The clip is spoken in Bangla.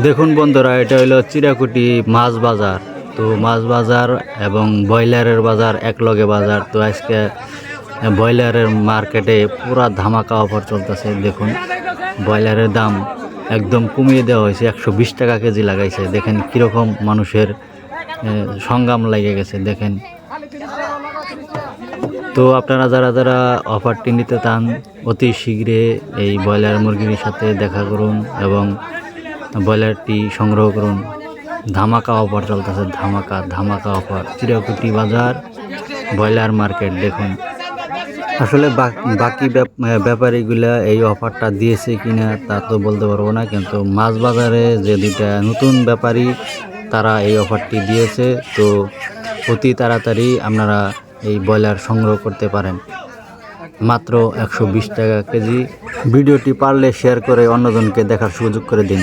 দেখুন বন্ধুরা, এটা হলো চিরাকুটি মাছ বাজার। তো মাছ বাজার এবং ব্রয়লারের বাজার একলগে বাজার। তো আজকে ব্রয়লারের মার্কেটে পুরা ধামাকা অফার চলতেছে। দেখুন ব্রয়লারের দাম একদম কমিয়ে দেওয়া হয়েছে, 120 টাকা কেজি লাগাইছে। দেখেন কীরকম মানুষের সংগ্রাম লেগে গেছে দেখেন। তো আপনারা যারা যারা অফারটি নিতে চান অতি শীঘ্রে এই ব্রয়লার মুরগির সাথে দেখা করুন এবং ব্রয়লারটি সংগ্রহ করুন। ধামাকা অফার চলতেছে, ধামাকা ধামাকা অফার। চিরাকুটি বাজার ব্রয়লার মার্কেট। দেখুন আসলে বাকি ব্যাপারীগুলা এই অফারটা দিয়েছে কিনা তা তো বলতে পারবো না, কিন্তু মাছ বাজারে যে দুইটা নতুন ব্যাপারী তারা এই অফারটি দিয়েছে। তো অতি তাড়াতাড়ি আপনারা এই ব্রয়লার সংগ্রহ করতে পারেন মাত্র 120 টাকা কেজি। ভিডিওটি পারলে শেয়ার করে অন্যজনকে দেখার সুযোগ করে দিন।